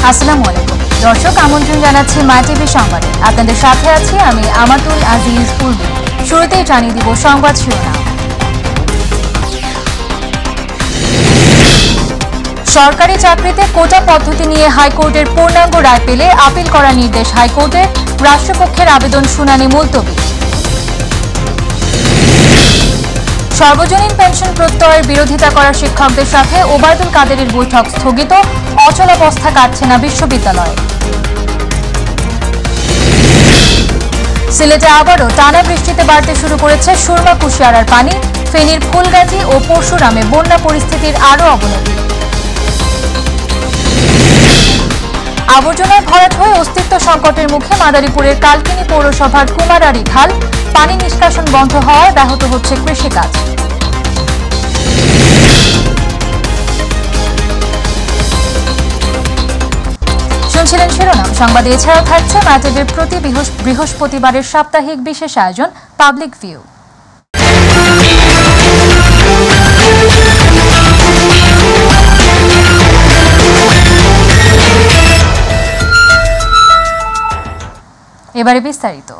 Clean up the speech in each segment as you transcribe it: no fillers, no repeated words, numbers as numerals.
আসসালামু আলাইকুম দর্শক, আমন্ত্রণ জানাচ্ছি মাই টিভি সংবাদে। আপনাদের সাথে আছি আমি আমাতুল আজিজ উর্মি। শুরুতেই জানিয়ে দিব সংবাদ শিরোনাম। সরকারি চাকরিতে কোটা পদ্ধতি নিয়ে হাইকোর্টের পূর্ণাঙ্গ রায় পেলে আপিল করার নির্দেশ হাইকোর্টের। রাষ্ট্রপক্ষের আবেদন শুনানি মুলতবি। সর্বজনীন পেনশন প্রত্যয়ের বিরোধিতা করা শিক্ষকদের সাথে ওবায়দুল কাদেরের বৈঠক স্থগিত। অচলাবস্থা কাটছে না বিশ্ববিদ্যালয়। সিলেটে আবারও টানা বৃষ্টিতে বাড়তে শুরু করেছে সুরমা কুশিয়ারার পানি। ফেনীর ফুলগাজী ও পরশুরামে বন্যা পরিস্থিতির আরও অবনতি। আবর্জনায় ভরাট হয়ে অস্তিত্ব সংকটের মুখে মাদারীপুরের কালকিনি পৌরসভার কুমারারি খাল। পানি নিষ্কাশন বন্ধ হওয়ায় ব্যাহত হচ্ছে কৃষিকাজ। শুনছিলেন শিরোনাম। সংবাদে এছাড়াও থাকছে মাই টিভির প্রতি বৃহস্পতিবারের সাপ্তাহিক বিশেষ আয়োজন পাবলিক ভিউ। এবারে বিস্তারিত।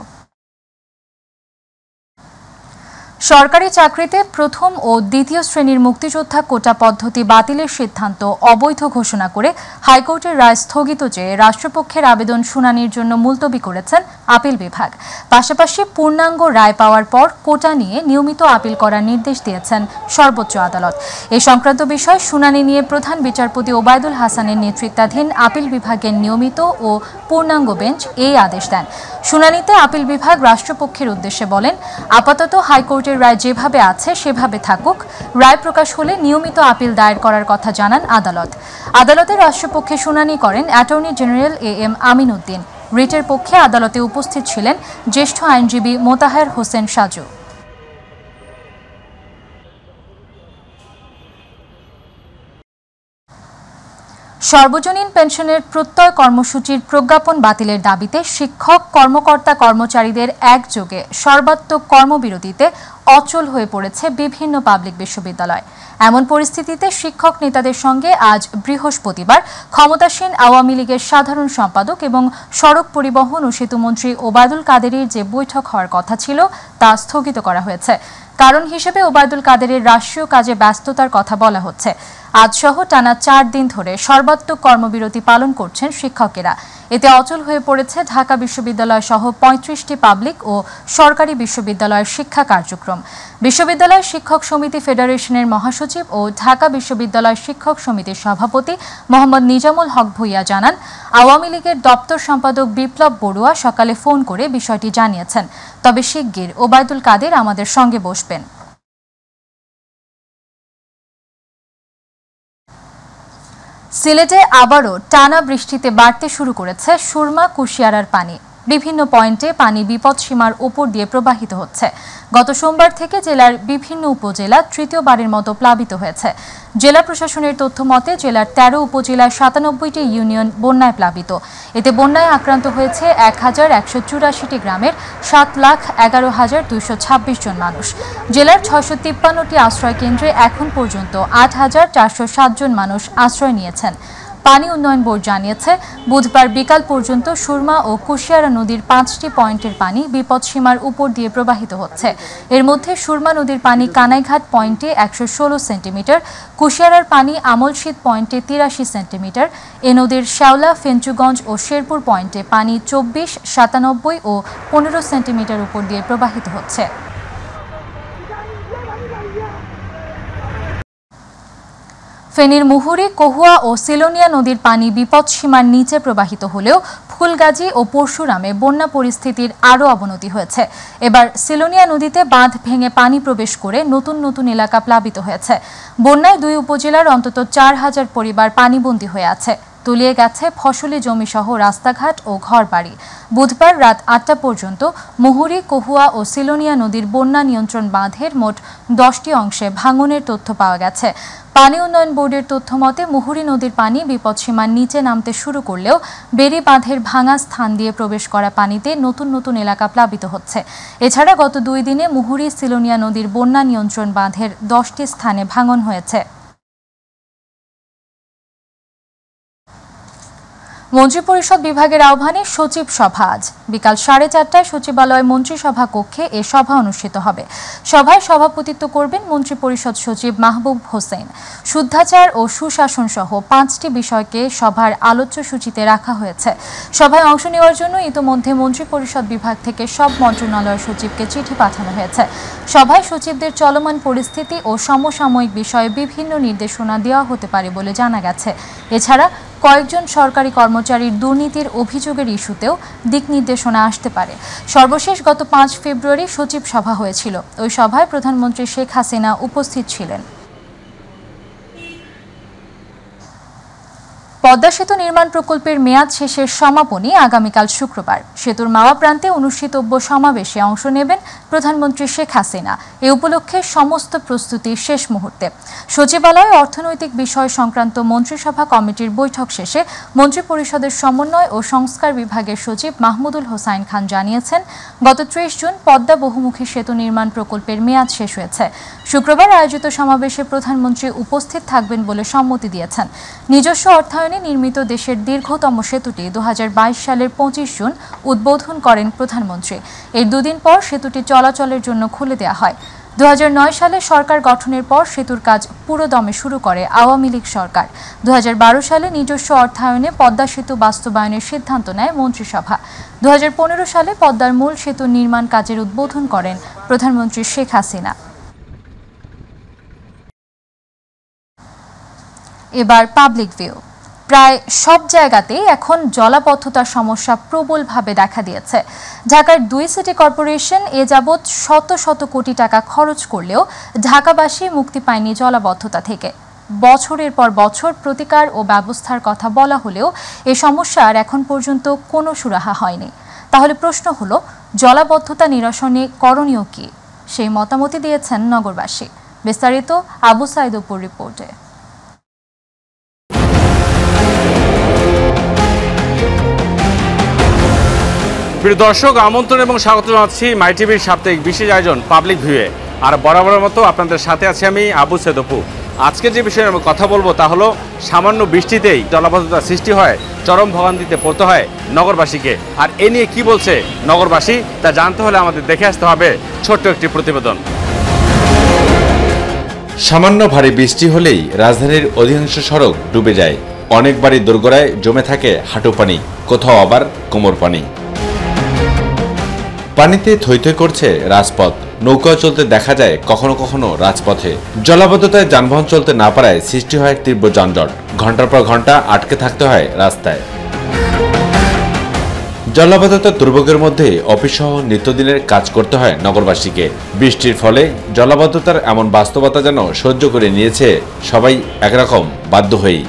সরকারি চাকরিতে প্রথম ও দ্বিতীয় শ্রেণীর মুক্তিযোদ্ধা কোটা পদ্ধতি বাতিলের সিদ্ধান্ত অবৈধ ঘোষণা করে হাইকোর্টের রায় স্থগিত চেয়ে রাষ্ট্রপক্ষের আবেদন শুনানির জন্য মুলতবি করেছেন আপিল বিভাগ। পাশাপাশি পূর্ণাঙ্গ রায় পাওয়ার পর কোটা নিয়ে নিয়মিত আপিল করার নির্দেশ দিয়েছেন সর্বোচ্চ আদালত। এ সংক্রান্ত বিষয় শুনানি নিয়ে প্রধান বিচারপতি ওবায়দুল হাসানের নেতৃত্বাধীন আপিল বিভাগের নিয়মিত ও পূর্ণাঙ্গ বেঞ্চ এই আদেশ দেন। শুনানিতে আপিল বিভাগ রাষ্ট্রপক্ষের উদ্দেশ্যে বলেন, আপাতত হাইকোর্টের রায় যেভাবে আছে সেভাবে থাকুক। রায় প্রকাশ হলে নিয়মিত আপিল দায়ের করার কথা জানান আদালত। আদালতে রাষ্ট্রপক্ষে শুনানি করেন attorney general AM Amin Uddin. রিটের পক্ষে আদালতে উপস্থিত ছিলেন জ্যেষ্ঠ আইনজীবী মোতাহার হোসেন সাজু। সর্বজনীন পেনশনের প্রত্যয় কর্মসূচির প্রজ্ঞাপন বাতিলের দাবিতে শিক্ষক, কর্মকর্তা, কর্মচারীদের একযোগে সর্বাত্মক কর্মবিরতিতে অচল হয়ে পড়েছে বিভিন্ন পাবলিক বিশ্ববিদ্যালয়। এমন পরিস্থিতিতে শিক্ষক নেতাদের সঙ্গে আজ বৃহস্পতিবার ক্ষমতাসীন আওয়ামী লীগের সাধারণ সম্পাদক এবং সড়ক পরিবহন ও সেতুমন্ত্রী ওবায়দুল কাদেরের যে বৈঠক হওয়ার কথা ছিল তা স্থগিত করা হয়েছে। কারণ হিসেবে ওবায়দুল কাদেরের রাষ্ট্রীয় কাজে ব্যস্ততার কথা বলা হচ্ছে। আজসহ টানা 4 দিন ধরে সর্বাত্মক কর্মবিরতি পালন করছেন শিক্ষকেরা। এতে অচল হয়ে পড়েছে ঢাকা বিশ্ববিদ্যালয় সহ 35টি পাবলিক ও সরকারি বিশ্ববিদ্যালয়ের শিক্ষা কার্যক্রম। বিশ্ববিদ্যালয় শিক্ষক সমিতি ফেডারেশনের মহাসচিব ও ঢাকা বিশ্ববিদ্যালয় শিক্ষক সমিতির সভাপতি মোহাম্মদ নিজামুল হক ভূঁইয়া জানান, আওয়ামী লীগের দপ্তর সম্পাদক বিপ্লব বড়ুয়া সকালে ফোন করে বিষয়টি জানিয়েছেন। তবে শিগগির ওবায়দুল কাদের আমাদের সঙ্গে বসবেন। সিলেটে আবারও টানা বৃষ্টিতে বাড়তে শুরু করেছে সুরমা কুশিয়ারার পানি। বিভিন্ন পয়েন্টে পানি বিপদসীমার উপর দিয়ে প্রবাহিত হচ্ছে। গত সোমবার থেকে জেলার বিভিন্ন উপজেলা তৃতীয়বারের মতো প্লাবিত হয়েছে। জেলা প্রশাসনের তথ্য মতে জেলার 13 উপজেলার 97টি ইউনিয়ন বন্যায় প্লাবিত। এতে বন্যায় আক্রান্ত হয়েছে 1184টি গ্রামের 7,11,226 জন মানুষ। জেলার 653টি আশ্রয় কেন্দ্রে এখন পর্যন্ত 8,407 জন মানুষ আশ্রয় নিয়েছেন। পানি উন্নয়ন বোর্ড জানিয়েছে, বুধবার বিকাল পর্যন্ত সুরমা ও কুশিয়ারা নদীর 5টি পয়েন্টের পানি বিপদসীমার উপর দিয়ে প্রবাহিত হচ্ছে। এর মধ্যে সুরমা নদীর পানি কানাইঘাট পয়েন্টে 116 সেন্টিমিটার, কুশিয়ারার পানি আমলশীত পয়েন্টে 83 সেন্টিমিটার। এ নদীর শেওলা, ফেঞ্চুগঞ্জ ও শেরপুর পয়েন্টে পানি 24, 97 ও 15 সেন্টিমিটার উপর দিয়ে প্রবাহিত হচ্ছে। ফেনীর মুহুরী, কহুয়া ও সিলোনিয়া নদীর পানি বিপদসীমার নিচে প্রবাহিত হলেও ফুলগাজী ও পরশুরামে বন্যা পরিস্থিতির আরও অবনতি হয়েছে। এবার সিলোনিয়া নদীতে বাঁধ ভেঙে পানি প্রবেশ করে নতুন নতুন এলাকা প্লাবিত হয়েছে। বন্যায় 2 উপজেলার অন্তত 4000 পরিবার পানিবন্দী হয়ে আছে। তলিয়ে গেছে ফসলি জমিসহ রাস্তাঘাট ও ঘরবাড়ি। বুধবার রাত 8টা পর্যন্ত মুহুরী, কহুয়া ও সিলোনিয়া নদীর বন্যা নিয়ন্ত্রণ বাঁধের মোট 10টি অংশে ভাঙনের তথ্য পাওয়া গেছে। পানি উন্নয়ন বোর্ডের তথ্য মতে মুহুরী নদীর পানি বিপদসীমার নিচে নামতে শুরু করলেও বেরি বাঁধের ভাঙা স্থান দিয়ে প্রবেশ করা পানিতে নতুন নতুন এলাকা প্লাবিত হচ্ছে। এছাড়া গত 2 দিনে মুহুরী, সিলোনিয়া নদীর বন্যা নিয়ন্ত্রণ বাঁধের 10টি স্থানে ভাঙন হয়েছে। মন্ত্রিপরিষদ বিভাগের আহ্বানে সচিব সভা আজ বিকাল 4:30টায় সচিবালয় মন্ত্রিসভা কক্ষে এ সভা অনুষ্ঠিত হবে। সভায় সভাপতিত্ব করবেন মন্ত্রিপরিষদ সচিব মাহবুব হোসেন। শুদ্ধাচার ও সুশাসন সহ 5টি বিষয়কে সভার আলোচ্য সূচিতে রাখা হয়েছে। সভায় অংশ নেওয়ার জন্য ইতোমধ্যে মন্ত্রিপরিষদ বিভাগ থেকে সব মন্ত্রণালয়ের সচিবকে চিঠি পাঠানো হয়েছে। সভায় সচিবদের চলমান পরিস্থিতি ও সমসাময়িক বিষয়ে বিভিন্ন নির্দেশনা দেওয়া হতে পারে বলে জানা গেছে। এছাড়া কয়েকজন সরকারি কর্মচারীর দুর্নীতির অভিযোগের ইস্যুতেও দিক নির্দেশনা আসতে পারে। সর্বশেষ গত 5 ফেব্রুয়ারি সচিব সভা হয়েছিল। ওই সভায় প্রধানমন্ত্রী শেখ হাসিনা উপস্থিত ছিলেন। পদ্মা সেতু নির্মাণ প্রকল্পের মেয়াদ শেষের সমাপনী আগামীকাল শুক্রবার। সেতুর মাওয়া প্রান্তে অনুষ্ঠিতব্য সমাবেশে অংশ নেবেন প্রধানমন্ত্রী শেখ হাসিনা। এ উপলক্ষে সমস্ত প্রস্তুতি শেষ মুহূর্তে। সচিবালয়ে অর্থনৈতিক বিষয় সংক্রান্ত মন্ত্রিসভা কমিটির বৈঠক শেষে মন্ত্রিপরিষদের সমন্বয় ও সংস্কার বিভাগের সচিব মাহমুদুল হোসাইন খান জানিয়েছেন, গত 30 জুন পদ্মা বহুমুখী সেতু নির্মাণ প্রকল্পের মেয়াদ শেষ হয়েছে। শুক্রবার আয়োজিত সমাবেশে প্রধানমন্ত্রী উপস্থিত থাকবেন বলে সম্মতি দিয়েছেন। নিজস্ব অর্থায়নে নির্মিত দেশের দীর্ঘতম সেতুটি 2022 সালের 25 জুন উদ্বোধন করেন প্রধানমন্ত্রী। এর দুদিন পর সেতুটি চলাচলের জন্য খুলে দেওয়া হয়। 2009 সালে সরকার গঠনের পর সেতুর কাজ পুরোদমে শুরু করে আওয়ামী লীগ সরকার। 2012 সালে নিজস্ব অর্থায়নে পদ্মা সেতু বাস্তবায়নের সিদ্ধান্ত নেয় মন্ত্রিসভা। 2015 সালে পদ্মার মূল সেতু নির্মাণ কাজের উদ্বোধন করেন প্রধানমন্ত্রী শেখ হাসিনা। এবার পাবলিক ভিউ। প্রায় সব জায়গাতেই এখন জলাবদ্ধতার সমস্যা প্রবলভাবে দেখা দিয়েছে। ঢাকার 2 সিটি কর্পোরেশন এ যাবৎ শত শত কোটি টাকা খরচ করলেও ঢাকাবাসী মুক্তি পায়নি জলাবদ্ধতা থেকে। বছরের পর বছর প্রতিকার ও ব্যবস্থার কথা বলা হলেও এ সমস্যার এখন পর্যন্ত কোনো সুরাহা হয়নি। তাহলে প্রশ্ন হলো, জলাবদ্ধতা নিরসনে করণীয় কি? সেই মতামতই দিয়েছেন নগরবাসী। বিস্তারিত আবু সাইদ অপুর রিপোর্টে। প্রিয় দর্শক, আমন্ত্রণ এবং স্বাগত জানাচ্ছি মাই টিভির সাপ্তাহিক বিশেষ আয়োজন পাবলিক ভিউয়ে। আর বরাবরের মতো আপনাদের সাথে আছি আমি আবু সাইদ অপু। আজকে যে বিষয়ে আমি কথা বলবো তা হলো, সামান্য বৃষ্টিতেই জলাবদ্ধতা সৃষ্টি হয়, চরম ভোগান্তিতে পড়তে হয় নগরবাসীকে। আর এ নিয়ে কি বলছে নগরবাসী তা জানতে হলে আমাদের দেখে আসতে হবে ছোট্ট একটি প্রতিবেদন। সামান্য ভারী বৃষ্টি হলেই রাজধানীর অধিকাংশ সড়ক ডুবে যায়। অনেক বাড়ি দোরগোড়ায় জমে থাকে হাঁটু পানি, কোথাও আবার কোমর পানি। পানিতে থই থই করছে রাজপথ, নৌকা চলতে দেখা যায় কখনো কখনো রাজপথে। জলাবদ্ধতায় যানবাহন চলতে না পারায় সৃষ্টি হয় তীব্র যানজট, ঘন্টার পর ঘন্টা আটকে থাকতে হয় রাস্তায়। জলাবদ্ধতার দুর্ভোগের মধ্যে অফিসসহ নিত্যদিনের কাজ করতে হয় নগরবাসীকে। বৃষ্টির ফলে জলাবদ্ধতার এমন বাস্তবতা যেন সহ্য করে নিয়েছে সবাই একরকম বাধ্য হয়েই।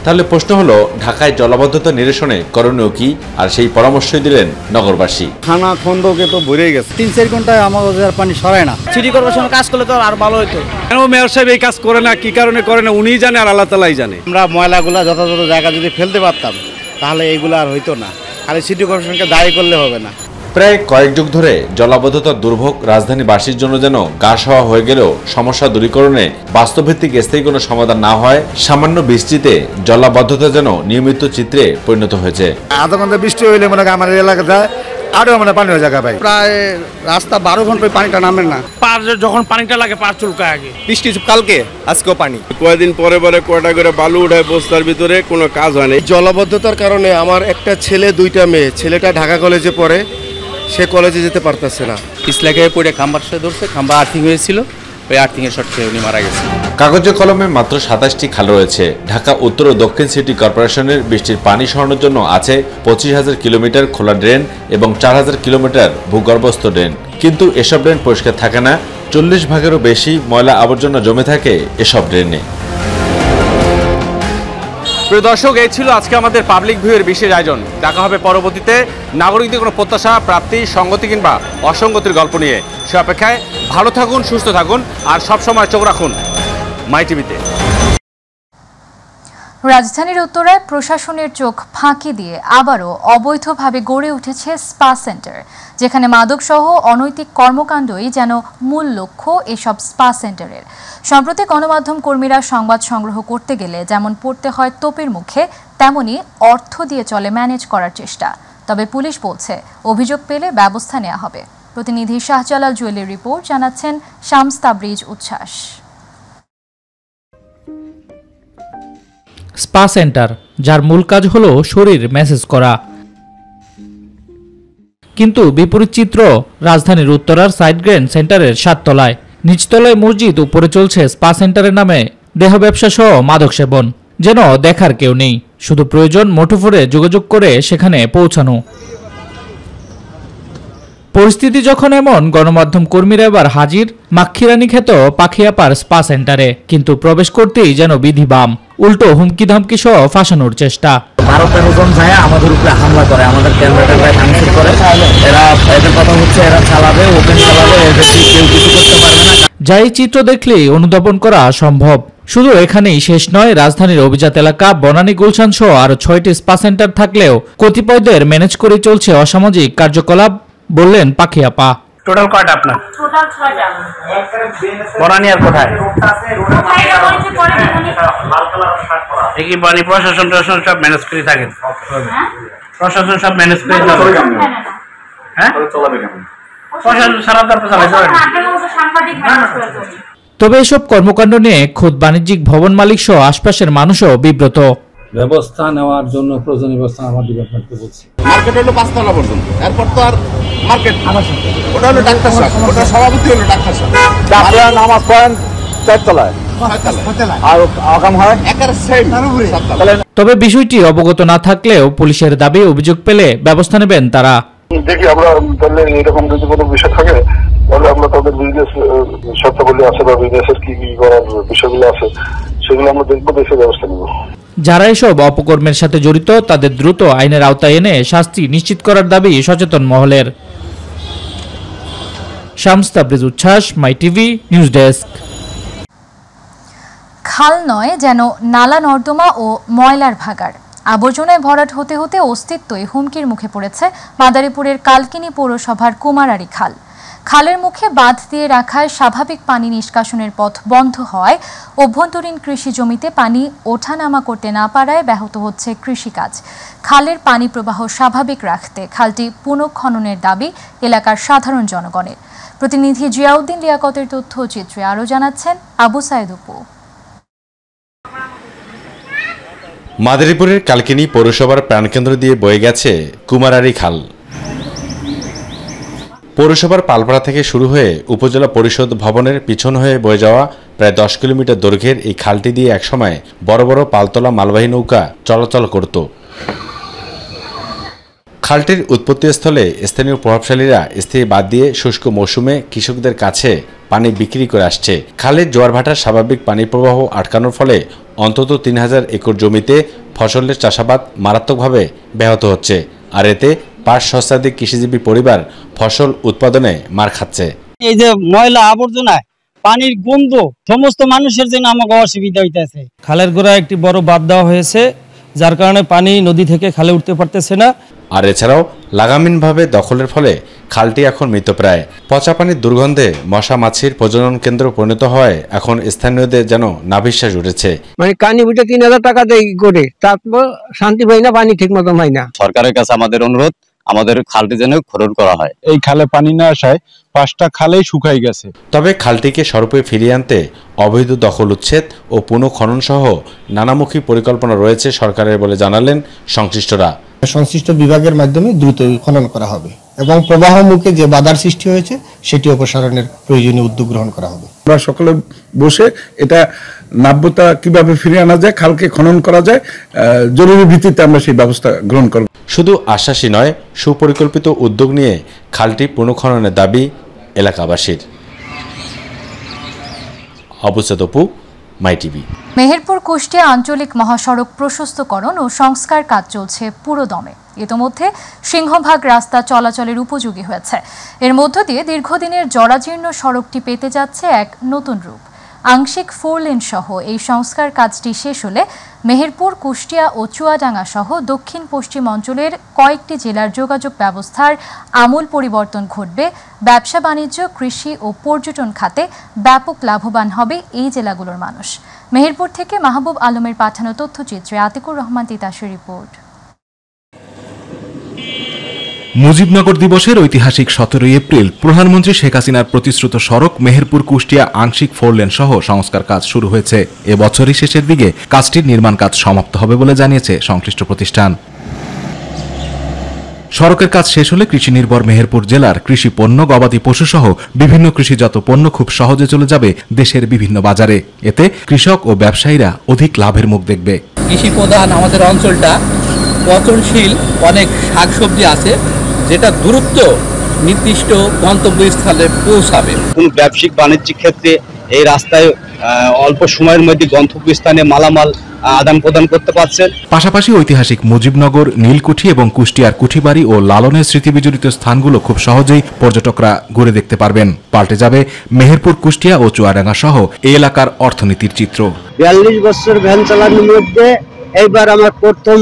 তাহলে প্রশ্ন হলো, ঢাকায় জলাবদ্ধতা নিরসনে করণীয় কি? আর সেই পরামর্শই দিলেন নগরবাসী। খানা খন্দকে তো ভরেই গেছে, 3-4 ঘন্টায় আমাদের পানি সরায় না। সিটি কর্পোরেশন কাজ করলে তো আর ভালো হতো। কেন মেয়র সাহেব এই কাজ করে না, কি কারণে করে না উনিই জানে আর আল্লাহ তাআলাই জানে। আমরা ময়লাগুলা যথাযথ জায়গা যদি ফেলতে পারতাম তাহলে এইগুলো আর হইতো না। খালি সিটি কর্পোরেশনকে দায়ী করলে হবে না। প্রায় কয়েক যুগ ধরে জলাবদ্ধতার দুর্ভোগ রাজধানীবাসীর জন্য যেন গা সওয়া হয়ে গেলেও সমস্যা দূরীকরণে বাস্তবভিত্তিক স্থায়ী কোনো সমাধান না হয় সামান্য বৃষ্টিতে জলাবদ্ধতা যেন নিয়মিত চিত্রে পরিণত হয়েছে। আধা ঘন্টা বৃষ্টি হইলে মনে হয় আমার এলাকাটা আরো মানে পানি হয়ে জায়গা ভাই। প্রায় রাস্তা 12 ঘন্টায় পানিটা নামে না। পার যখন পানিটা লাগে পার চুলকায় আগে। বৃষ্টি কালকে, আজকেও পানি। কয়েকদিন পরে পরে কয়টা করে বালু উঠায় বস্তার ভিতরে, কোনো কাজ হয় না। জলাবদ্ধতার কারণে আমার একটা ছেলে 2টা মেয়ে, ছেলেটা ঢাকা কলেজে পড়ে, সে কলেজে যেতে পারতেছে না। পিছলাকে পড়ে খাম্বার সাথে ধরছে, খাম্বা আর্থিং হয়েছিল, ওই আর্থিং এর শর্ট খেয়ে উনি মারা গেছে। কাগজে কলমে মাত্র 27টি খাল রয়েছে। ঢাকা উত্তর ও দক্ষিণ সিটি কর্পোরেশনের বৃষ্টির পানি সরানোর জন্য আছে 25,000 কিলোমিটার খোলা ড্রেন এবং 4,000 কিলোমিটার ভূগর্ভস্থ ড্রেন। কিন্তু এসব ড্রেন পরিষ্কার থাকে না। 40 ভাগেরও বেশি ময়লা আবর্জনা জমে থাকে এসব ড্রেনে। প্রিয় দর্শক, এই ছিল আজকে আমাদের পাবলিক ভিউয়ের বিশেষ আয়োজন। দেখা হবে পরবর্তীতে নাগরিকদের কোনো প্রত্যাশা, প্রাপ্তি, সংগতি কিংবা অসঙ্গতির গল্প নিয়ে। সে অপেক্ষায় ভালো থাকুন, সুস্থ থাকুন আর সবসময় চোখ রাখুন মাই টিভিতে। রাজধানীর উত্তরায় প্রশাসনের চোখ ফাঁকি দিয়ে আবারও অবৈধভাবে গড়ে উঠেছে স্পা সেন্টার, যেখানে মাদকসহ অনৈতিক কর্মকাণ্ডই যেন মূল লক্ষ্য এসব স্পা সেন্টারের। সম্প্রতি গণমাধ্যম কর্মীরা সংবাদ সংগ্রহ করতে গেলে যেমন পড়তে হয় তোপের মুখে, তেমনি অর্থ দিয়ে চলে ম্যানেজ করার চেষ্টা। তবে পুলিশ বলছে অভিযোগ পেলে ব্যবস্থা নেওয়া হবে। প্রতিনিধি শাহজালাল জুয়েলের রিপোর্ট, জানাচ্ছেন শামস তাবরিজ উচ্ছ্বাস। স্পা সেন্টার, যার মূল কাজ হলো শরীর ম্যাসেজ করা, কিন্তু বিপরীত চিত্র রাজধানীর উত্তরার সাইড গ্র্যান্ড সেন্টারের 7 তলায়। নিচতলায় মসজিদ, উপরে চলছে স্পা সেন্টারের নামে দেহ ব্যবসা সহ মাদক সেবন। যেন দেখার কেউ নেই, শুধু প্রয়োজন মুঠোফোনে যোগাযোগ করে সেখানে পৌঁছানো। পরিস্থিতি যখন এমন, গণমাধ্যম কর্মীরা এবার হাজির মাক্ষিরানী খ্যাত পাখিয়াপার স্পা সেন্টারে, কিন্তু প্রবেশ করতেই যেন বিধিবাম, উল্টো হুমকি ধামকি সহ ফাঁসানোর চেষ্টা। 12-13 জন যায় আমাদের উপরে হামলা করে, আমাদের ক্যামেরাটা ভাঙচুর করে। এদের কথা হচ্ছে এরা চালাবে, ওপেন চালাবে, এদের কেউ কিছু করতে পারবে না। যাই চিত্র দেখলেই অনুধাবন করা সম্ভব। শুধু এখানেই শেষ নয়, রাজধানীর অভিজাত এলাকা বনানী গুলশান সহ আরো 6টি স্পা সেন্টার থাকলেও কতিপয়দের ম্যানেজ করে চলছে অসামাজিক কার্যকলাপ, বললেন পাখিয়াপা। টোটাল কয়টা আপনার? টোটাল 6টা। বনানী আর কোথায়? কি বনানী প্রশাসন সব ম্যানেজ করে থাকেন? প্রশাসন সব ম্যানেজ করে থাকেন? হ্যাঁ, প্রশাসন সারা তারপর সাংবাদিক ম্যানেজ করে চলে। তবে এসব কর্মকাণ্ড নিয়ে খোদ বাণিজ্যিক ভবন মালিক সহ আশপাশের মানুষও বিব্রত। ব্যবস্থা নেওয়ার জন্য প্রয়োজনীয় ব্যবস্থা আমার ডিপার্টমেন্টকে বলছি। মার্কেট হলো 5 তলা পর্যন্ত, এরপর তো আর মার্কেট ওটা হলো ডাক্তার সাহেব, ওটা সভাপতি হলো ডাক্তার সাহেব। আপনারা নামাজ পড়েন 4 তলায় আর আগাম হয় একের সেম। তবে বিষয়টি অবগত না থাকলেও পুলিশের দাবি অভিযোগ পেলে ব্যবস্থা নেবেন তারা। দেখি আমরা তাহলে এরকম যদি কোনো বিষয় থাকে তাহলে আমরা তাদের বিজনেস শর্তাবলী আছে বা বিজনেসের কি কি করার বিষয়গুলো আছে সেগুলো আমরা দেখবো, দেখে ব্যবস্থা নেব। যারা এসব অপকর্মের সাথে জড়িত তাদের দ্রুত আইনের আওতায় এনে শাস্তি নিশ্চিত করার দাবি সচেতন মহলের। শামস তাবরিজ উচ্ছ্বাস, মাই টিভি নিউজ ডেস্ক। খাল নয়, যেন নালা নর্দমা ও ময়লার ভাগাড়। আবর্জনায় ভরাট হতে হতে অস্তিত্বই হুমকির মুখে পড়েছে মাদারীপুরের কালকিনি পৌরসভার কুমারারি খাল। খালের মুখে বাঁধ দিয়ে রাখায় স্বাভাবিক পানি নিষ্কাশনের পথ বন্ধ হওয়ায় অভ্যন্তরীণ কৃষি জমিতে পানি ওঠানামা করতে না পারায় ব্যাহত হচ্ছে কৃষিকাজ। খালের পানি প্রবাহ স্বাভাবিক রাখতে খালটি পুনঃখননের দাবি এলাকার সাধারণ জনগণের। প্রতিনিধি জিয়াউদ্দিন লিয়াকতের তথ্যচিত্রে আরও জানাচ্ছেন আবু সাইদ অপু। মাদারীপুরের কালকিনি পৌরসভার প্রাণকেন্দ্র দিয়ে বয়ে গেছে কুমারারি খাল। পৌরসভার পালপাড়া থেকে শুরু হয়ে উপজেলা পরিষদ ভবনের পিছন হয়ে বয়ে যাওয়া প্রায় 10 কিলোমিটার দৈর্ঘ্যের এই খালটি দিয়ে একসময় বড় বড় পালতোলা মালবাহী নৌকা চলাচল করত। খালটির উৎপত্তিস্থলে স্থানীয় প্রভাবশালীরা স্থায়ী বাঁধ দিয়ে শুষ্ক মৌসুমে কৃষকদের কাছে পানি বিক্রি করে আসছে। খালের জোয়ারভাটার স্বাভাবিক পানি প্রবাহ আটকানোর ফলে অন্তত 3000 একর জমিতে ফসলের চাষাবাদ মারাত্মকভাবে ব্যাহত হচ্ছে, আর এতে 5 সহস্রাধিক কৃষিজীবী পরিবার ফসল উৎপাদনে মার খাচ্ছে। এই যে ময়লা আবর্জনায় পানির গন্ধ সমস্ত মানুষের জন্য আমাকে অসুবিধা হইতেছে। খালের গোড়ায় একটি বড় বাঁধ দেওয়া হয়েছে, যার কারণে পানি নদী থেকে খালে উঠতে পারতেছে না। আর এছাড়াও লাগামহীনভাবে দখলের ফলে খালটি এখন মৃতপ্রায়। পচা পানির দুর্গন্ধে মশা মাছির প্রজনন কেন্দ্র পরিণত হয় এখন স্থানীয়দের যেন নাভিশ্বাস উঠেছে। মানে কানি বুটে 3000 টাকা দেয় করে, তারপর শান্তি পাই না, পানি ঠিক মতো পাই না। সরকারের কাছে আমাদের অনুরোধ, আমাদের খালটি যেন খনন করা হয়। এই খালে পানি না আসায় 5টা খালেই শুকাই গেছে। তবে খালটিকে স্বরূপে ফিরিয়ে আনতে অবৈধ দখল উচ্ছেদ ও পুনঃখনন সহ নানামুখী পরিকল্পনা রয়েছে সরকারের বলে জানালেন সংশ্লিষ্টরা। সংশ্লিষ্ট বিভাগের মাধ্যমে দ্রুত খনন করা হবে এবং প্রবাহ মুখে যে বাধার সৃষ্টি হয়েছে সেটি অপসারণের প্রয়োজনীয় উদ্যোগ গ্রহণ করা হবে। আমরা সকলে বসে এটা নাব্যতা কিভাবে ফিরিয়ে আনা যায়, খালকে খনন করা যায়, জরুরি ভিত্তিতে আমরা সেই ব্যবস্থা গ্রহণ করব। শুধু আশ্বাসই নয়, সুপরিকল্পিত উদ্যোগ নিয়ে খালটি পুনঃখননের দাবি এলাকাবাসীর। আবু সাইদ অপু, মাই টিভি। মেহেরপুর কুষ্টিয়া আঞ্চলিক মহাসড়ক প্রশস্তকরণ ও সংস্কার কাজ চলছে পুরোদমে। ইতোমধ্যে সিংহভাগ রাস্তা চলাচলের উপযোগী হয়েছে। এর মধ্য দিয়ে দীর্ঘদিনের জরাজীর্ণ সড়কটি পেতে যাচ্ছে এক নতুন রূপ। আংশিক 4 লেন সহ এই সংস্কার কাজটি শেষ হলে মেহেরপুর, কুষ্টিয়া ও চুয়াডাঙ্গা সহ দক্ষিণ পশ্চিম অঞ্চলের কয়েকটি জেলার যোগাযোগ ব্যবস্থার আমূল পরিবর্তন ঘটবে। ব্যবসা বাণিজ্য, কৃষি ও পর্যটন খাতে ব্যাপক লাভবান হবে এই জেলাগুলোর মানুষ। মেহেরপুর থেকে মাহবুব আলমের পাঠানো তথ্যচিত্রে আতিকুর রহমান তিতাসের রিপোর্ট। মুজিবনগর দিবসের ঐতিহাসিক 17 এপ্রিল প্রধানমন্ত্রী শেখ হাসিনার প্রতিশ্রুত সড়ক মেহেরপুর কুষ্টিয়া আংশিক 4 লেন সহ সংস্কার কাজ শুরু হয়েছে। এবছরই শেষের দিকে কাজটির নির্মাণ কাজ সমাপ্ত হবে বলে জানিয়েছে সংশ্লিষ্ট প্রতিষ্ঠান। সড়কের কাজ শেষ হলে কৃষি নির্ভর মেহেরপুর জেলার কৃষি পণ্য, গবাদি পশু সহ বিভিন্ন কৃষিজাত পণ্য খুব সহজে চলে যাবে দেশের বিভিন্ন বাজারে। এতে কৃষক ও ব্যবসায়ীরা অধিক লাভের মুখ দেখবে। কৃষি প্রধান আমাদের অঞ্চলটা পচনশীল অনেক শাকসবজি আছে, যেটা দ্রুত নির্দিষ্ট গন্তব্যস্থলে পৌঁছাবে। কোন ব্যবসায়িক বাণিজ্যিক ক্ষেত্রে এই রাস্তায় অল্প সময়ের মধ্যে গন্তব্যস্থানে মালামাল আদান প্রদান করতে পারছেন। পাশাপাশি ঐতিহাসিক মুজিবনগর, নীলকুঠি এবং কুষ্টিয়ার কুঠিবাড়ি ও লালনের স্মৃতিবিজড়িত স্থানগুলো খুব সহজেই পর্যটকরা ঘুরে দেখতে পারবেন। পাল্টে যাবে মেহেরপুর, কুষ্টিয়া ও চুয়াডাঙ্গা সহ এই এলাকার অর্থনীতির চিত্র। 42 বছর ভ্যান চালানোর মধ্যে এইবার আমার প্রথম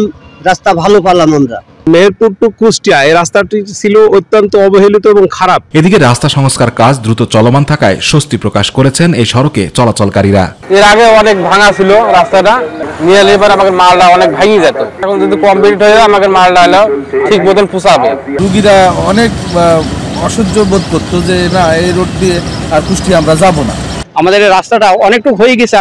রাস্তা ভালো পেলাম আমরা। মেহেরপুর টু কুষ্টিয়া এই রাস্তাটি ছিল অত্যন্ত অবহেলিত এবং খারাপ। এদিকে রাস্তা সংস্কার কাজ দ্রুত চলমান থাকায় স্বস্তি প্রকাশ করেছেন এই সড়কে চলাচলকারীরা। এর আগে অনেক ভাঙা ছিল রাস্তাটা, নিয়ে এবার আমাদের মালটা অনেক ভাঙি যেত। এখন যদি কমপ্লিট হয়ে যায় আমাদের মালটা এলো ঠিক মতন পোষাবে। রুগীরা অনেক অসহ্য বোধ করতো যে না এই রোড দিয়ে আর কুষ্টিয়া আমরা যাব না। আমাদের এই রাস্তাটা অনেকটুকু হয়ে গেছে,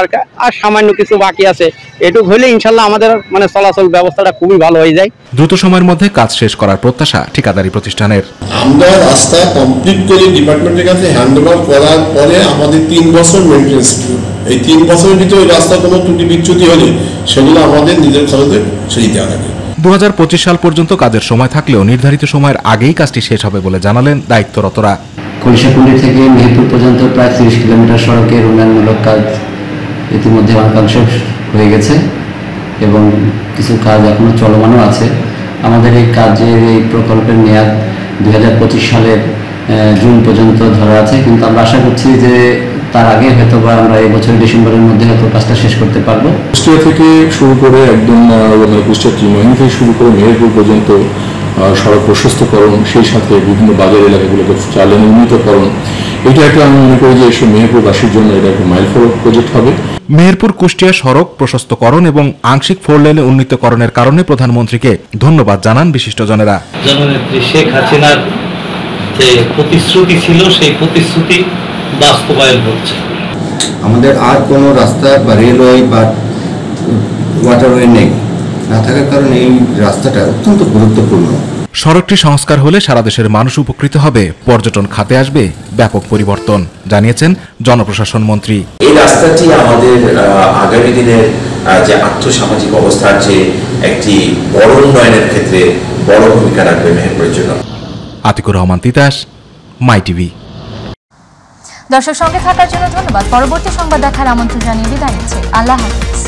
আর সামান্য কিছু বাকি আছে। এটুকু হলে ইনশাল্লাহ আমাদের চলাচল ব্যবস্থাটা খুবই ভালো হয়ে যায়। দ্রুত সময়ের মধ্যে কাজ শেষ করার প্রত্যাশা ঠিকাদারি প্রতিষ্ঠানের। আমরা রাস্তা কমপ্লিট করে ডিপার্টমেন্টের কাছে হ্যান্ডওভার করার পরে আমাদের 3 বছর মেইনটেনেন্স ছিল। এই 3 বছরের ভিতরে রাস্তা কোনো ত্রুটি বিচ্যুতি হলে সেগুলো আমাদের নিজের খরচে সেরে দেওয়া লাগে। 2025 সাল পর্যন্ত কাজের সময় থাকলেও নির্ধারিত সময়ের আগেই কাজটি শেষ হবে বলে জানালেন দায়িত্বরতরা। কলসাকুণ্ডি থেকে মেহেরপুর পর্যন্ত প্রায় 30 কিলোমিটার সড়কের উন্নয়নমূলক কাজ ইতিমধ্যে অনেকাংশ হয়ে গেছে এবং কিছু কাজ এখনো চলমানও আছে। আমাদের এই কাজের এই প্রকল্পের মেয়াদ 2025 সালের জুন পর্যন্ত ধরা আছে, কিন্তু আমরা আশা করছি যে তার আগে হয়তো বা আমরা এই বছর ডিসেম্বরের মধ্যে হয়তো কাজটা শেষ করতে পারবো। কুষ্টিয়া থেকে শুরু করে একদম কুষ্টিয়া ত্রিমোহিনী থেকে শুরু করে মেহেরপুর পর্যন্ত সড়ক প্রশস্তকরণ, সেই সাথে বিভিন্ন বাজার এলাকাগুলোকে চালের উন্নীতকরণ, এটা একটা আমি মনে করি যে এসব মেহেরপুরবাসীর জন্য এটা একটা মাইলফলক প্রজেক্ট হবে। মেহেরপুর কুষ্টিয়া সড়ক প্রশস্তকরণ এবং আংশিক 4 লেনে উন্নীতকরণের কারণে প্রধানমন্ত্রীকে ধন্যবাদ জানান বিশিষ্টজনেরা। জননেত্রী শেখ হাসিনার যে প্রতিশ্রুতি ছিল সেই প্রতিশ্রুতি বাস্তবায়ন হচ্ছে। আমাদের আর কোনো রাস্তা বা রেলওয়ে বা ওয়াটারওয়ে নেই, না থাকার কারণে এই রাস্তাটা অত্যন্ত গুরুত্বপূর্ণ। সড়কটি সংস্কার হলে সারা দেশের মানুষ উপকৃত হবে, পর্যটন খাতে আসবে ব্যাপক পরিবর্তন, জানিয়েছেন জনপ্রশাসন মন্ত্রী। এই রাস্তাটি আমাদের আগামী দিনের যে আর্থসামাজিক অবস্থার যে একটি বড় উন্নয়নের ক্ষেত্রে বড় ভূমিকা রাখবে মেহেরপুরের জন্য। আতিকুর রহমান তিতাস, মাই টিভি। দর্শক সঙ্গে থাকার জন্য ধন্যবাদ। পরবর্তী সংবাদ দেখার আমন্ত্রণ জানিয়ে বিদায় নিচ্ছি। আল্লাহ হাফেজ।